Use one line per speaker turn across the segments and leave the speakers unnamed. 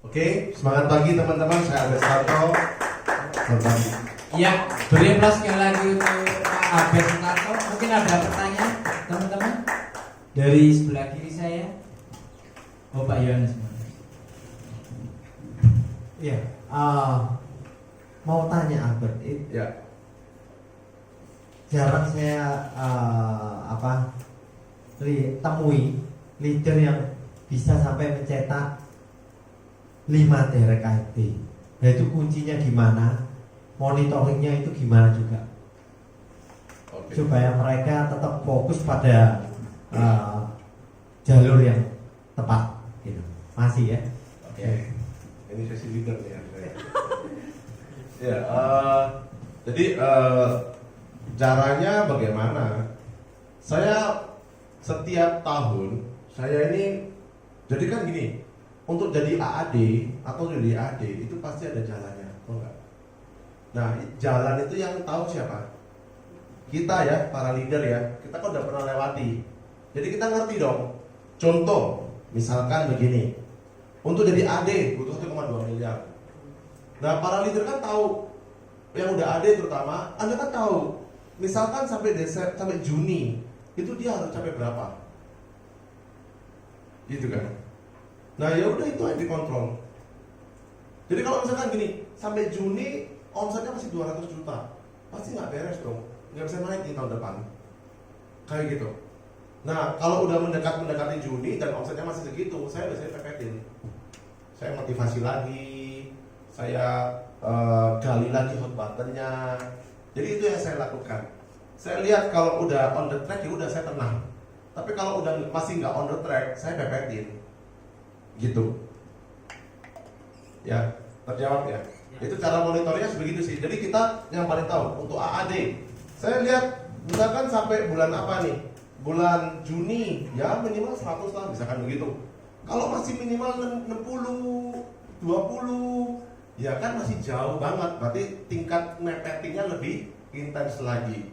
Oke, semangat pagi teman-teman. Saya Abes Sarto. Selamat pagi.
Ya, beri aplaus sekali lagi untuk Pak Abes Sarto. Mungkin ada pertanyaan teman-teman dari sebelah kiri saya. Oh, Pak Yohanes.
Iya, mau tanya Albert,
Ya.
jarang saya temui leader yang bisa sampai mencetak 5 derek IT. Nah itu kuncinya gimana? Monitoringnya itu gimana juga?
Oke.
Supaya mereka tetap fokus pada jalur yang tepat, gitu. Masih ya?
Oke. Ini sesi leader nih ya. Ya, jadi caranya bagaimana? Saya setiap tahun saya ini jadi kan gini, untuk jadi AAD atau jadi AD itu pasti ada jalannya, betul nggak? Nah, jalan itu yang tahu siapa? Kita ya, para leader ya. Kita kan udah pernah lewati. Jadi kita ngerti dong. Contoh, misalkan begini. Untuk jadi AD butuh 1,2 miliar. Nah, para leader kan tahu. Yang udah AD terutama, Anda kan tahu. Misalkan sampai Juni, itu dia harus capai berapa? Gitu kan? Nah, ya udah itu yang dikontrol. Jadi kalau misalkan gini, sampai Juni omsetnya masih 200 juta, pasti nggak beres dong, nggak bisa naik di tahun depan. Kayak gitu. Nah, kalau udah mendekati Juni dan omsetnya masih segitu, saya biasanya pepetin. Saya motivasi lagi, saya gali lagi hot buttonnya. Jadi itu yang saya lakukan. Saya lihat kalau udah on the track, ya udah saya tenang. Tapi kalau udah masih nggak on the track, saya pepetin. Gitu. Ya, terjawab ya. Itu cara monitornya sebegitu sih. Jadi kita yang paling tahu untuk AAD. Saya lihat misalkan sampai bulan apa nih? Bulan Juni, ya minimal 100 lah, misalkan begitu. Kalau masih minimal 60, 20, ya kan masih jauh banget. Berarti tingkat mepetingnya lebih intens lagi.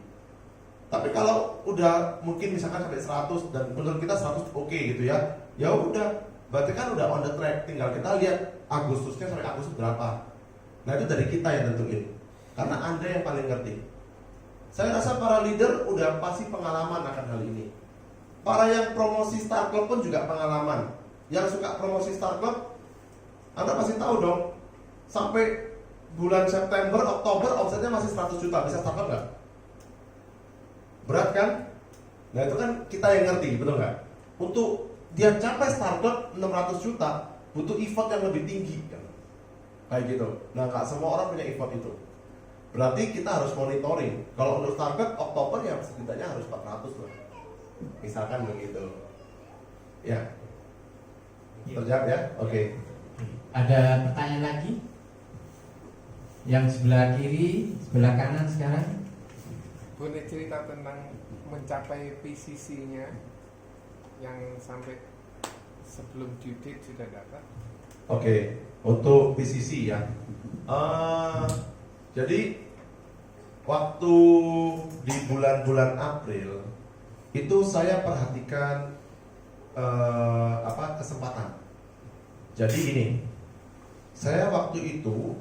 Tapi kalau udah mungkin misalkan sampai 100 dan menurut kita 100 oke gitu ya. Ya udah, berarti kan udah on the track. Tinggal kita lihat Agustusnya sampai Agustus berapa. Nah itu dari kita yang tentuin. Karena Anda yang paling ngerti. Saya rasa para leader udah pasti pengalaman akan hal ini. Para yang promosi Star Club pun juga pengalaman. Yang suka promosi Star Club, Anda pasti tahu dong. Sampai bulan September, Oktober omsetnya masih 100 juta. Bisa Star Club nggak? Berat kan? Nah itu kan kita yang ngerti, betul nggak? Untuk dia capai Star Club 600 juta, butuh effort yang lebih tinggi kan? Kayak gitu. Nah nggak semua orang punya effort itu. Berarti kita harus monitoring. Kalau untuk target Oktober ya setidaknya harus 400 lah. Misalkan begitu. Ya. Terjawab ya? Oke.
Ada pertanyaan lagi? Yang sebelah kiri, sebelah kanan sekarang.
Boleh cerita tentang mencapai PCC-nya yang sampai sebelum due date sudah dapat?
Oke. Untuk PCC ya. Jadi waktu di bulan-bulan April itu saya perhatikan kesempatan. Jadi ini, saya waktu itu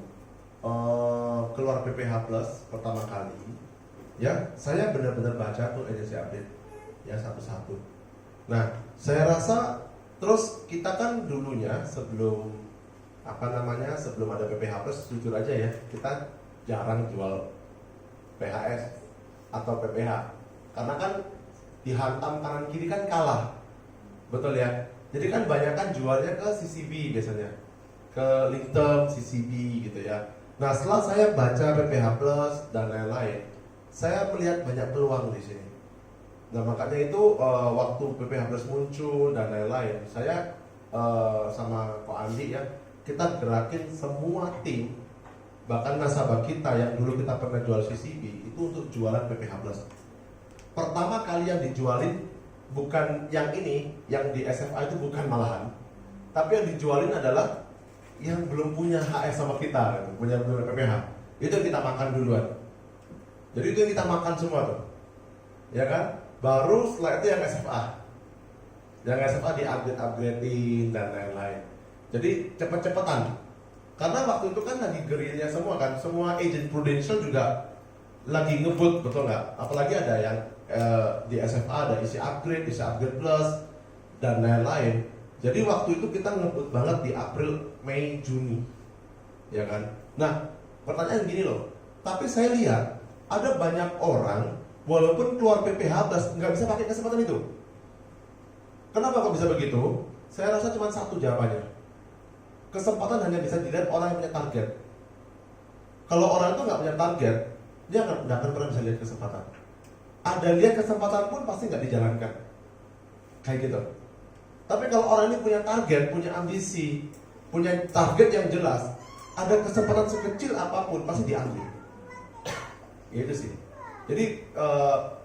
keluar PPH Plus pertama kali, ya saya benar-benar baca tuh agency update ya satu-satu. Nah, saya rasa terus kita kan dulunya sebelum sebelum ada PPH Plus, jujur aja ya, kita jarang jual PHS atau PPH karena kan dihantam kanan kiri kan kalah, betul ya. Jadi kan banyak kan jualnya ke CCB biasanya, ke Linktem, CCB gitu ya. Nah setelah saya baca PPH Plus dan lain-lain, saya melihat banyak peluang di sini. Nah makanya itu waktu PPH Plus muncul dan lain-lain, saya sama Ko Andi ya, kita gerakin semua tim, bahkan nasabah kita yang dulu kita pernah jual CCB itu untuk jualan PPH Plus. Pertama kali yang dijualin bukan yang ini, yang di SFA itu bukan malahan, tapi yang dijualin adalah yang belum punya HS sama kita, punya PPH. Itu yang kita makan duluan. Jadi itu yang kita makan semua tuh, ya kan? Baru setelah itu yang SFA di upgrade-upgradein dan lain-lain. Jadi cepet-cepetan. Karena waktu itu kan lagi gerilya semua kan, semua agent Prudential juga lagi ngebut, betul nggak? Apalagi ada yang di SFA ada isi upgrade plus dan lain-lain. Jadi waktu itu kita ngebut banget di April, Mei, Juni, ya kan? Nah, pertanyaan gini loh. Tapi saya lihat ada banyak orang walaupun keluar PPH plus nggak bisa pakai kesempatan itu. Kenapa kok bisa begitu? Saya rasa cuma satu jawabannya. Kesempatan hanya bisa dilihat orang yang punya target. Kalau orang itu nggak punya target, dia nggak akan pernah bisa lihat kesempatan. Ada lihat kesempatan pun pasti nggak dijalankan. Kayak gitu. Tapi kalau orang ini punya target, punya ambisi, punya target yang jelas, ada kesempatan sekecil apapun pasti diambil. Gitu sih. Jadi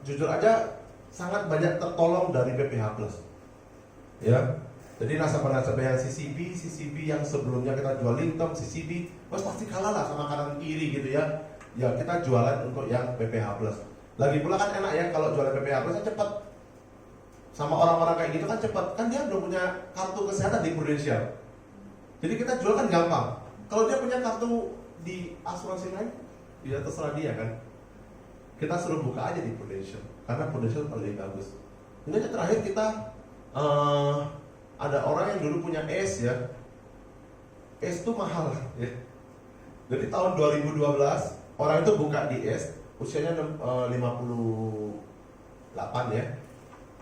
jujur aja sangat banyak tertolong dari PPH Plus. Ya. Jadi nasabah-nasabah yang CCB yang sebelumnya kita jual Linkem, CCB, pasti kalah lah sama kanan kiri gitu ya. Ya kita jualan untuk yang PPH Plus. Lagi pula kan enak ya kalau jualan PPH Plus cepat. Sama orang-orang kayak gitu kan cepat. Kan dia belum punya kartu kesehatan di Prudential. Jadi kita jual kan gampang. Kalau dia punya kartu di asuransi lain, ya terserah dia kan. Kita suruh buka aja di Prudential, karena Prudential paling bagus. Ini aja terakhir kita ada orang yang dulu punya ACE ya. ACE itu mahal ya. Jadi tahun 2012 orang itu buka di ACE, usianya 58 ya.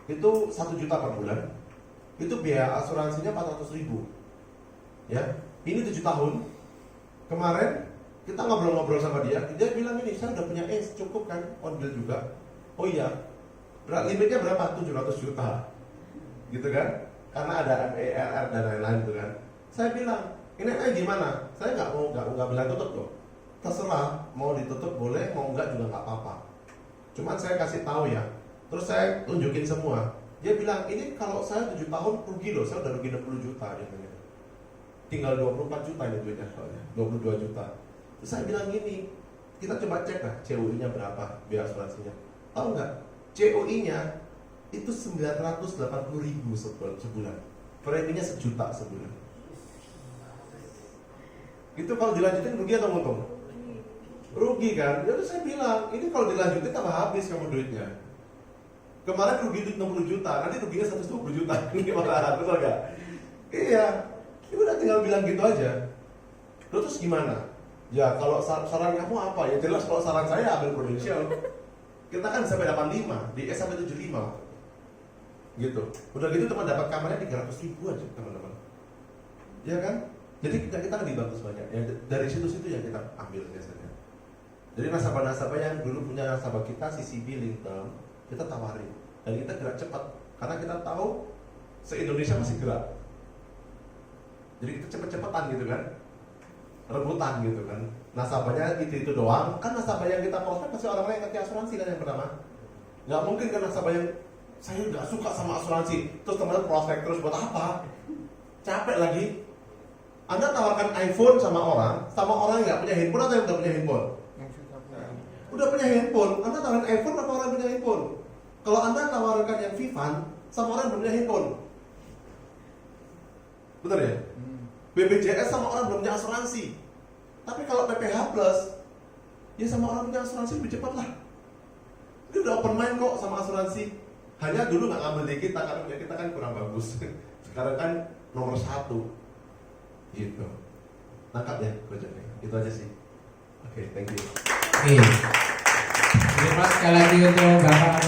Itu 1 juta per bulan. Itu biaya asuransinya 400.000. Ya. Ini 7 tahun. Kemarin kita ngobrol-ngobrol sama dia bilang ini, saya udah punya ACE, cukup kan? On bill juga. Oh iya. Limitnya berapa? 700 juta. Gitu kan? Karena ada MERR dan lain-lain gitu kan. Saya bilang, ini gimana? Saya nggak bilang tutup kok. Terserah, mau ditutup boleh, mau enggak juga nggak apa-apa. Cuman saya kasih tahu ya. Terus saya tunjukin semua. Dia bilang, ini kalau saya 7 tahun rugi loh, saya udah rugi 60 juta dia bilang. Tinggal 24 juta ini duitnya soalnya, 22 juta. Terus saya bilang gini, kita coba cek lah COI-nya berapa biaya asuransinya. Tahu nggak? COI-nya itu 980.000 sebulan. Preminya 1 juta sebulan. Itu kalau dilanjutin rugi atau untung? Rugi kan? Jadi saya bilang, ini kalau dilanjutin tambah habis kamu duitnya. Kemarin rugi duit 60 juta, nanti ruginya 120 juta. Ini malah, betul nggak? Iya, ya udah tinggal bilang gitu aja. Terus gimana? Ya kalau saran kamu apa? Ya jelas kalau saran saya ambil Prudential. Kita kan sampai 85, di S sampai 75. Gitu. Udah gitu cuma dapat kamarnya 300.000 aja teman-teman. Ya kan? Jadi kita lebih bagus banyak. Ya, dari situ-situ yang kita ambil biasanya. Jadi nasabah-nasabah yang dulu punya nasabah kita CCB Linkem, kita tawarin dan kita gerak cepat karena kita tahu se-Indonesia masih gerak. Jadi kita cepet-cepetan gitu kan, rebutan gitu kan. Nasabahnya itu doang. Kan nasabah yang kita prospek pasti orang-orang yang ngerti asuransi kan yang pertama. Nggak mungkin kan nasabah yang saya nggak suka sama asuransi, terus teman-teman prospek terus buat apa? Capek lagi. Anda tawarkan iPhone sama orang yang nggak punya handphone atau yang udah punya handphone? Udah punya handphone, Anda tawarkan iPhone apa orang punya handphone? Kalau Anda tawarkan yang Vivan sama orang yang belum punya handphone, betul ya? BPJS sama orang belum punya asuransi. Tapi kalau PPH Plus, ya sama orang punya asuransi lebih cepat lah. Ini udah open mind kok sama asuransi. Hanya dulu nggak ngambil di kita karena punya kita kan kurang bagus. Sekarang kan nomor 1. Gitu. Nangkap ya konsepnya. Itu aja sih. Oke, thank you.
Oke. Terima kasih sekali lagi untuk Bapak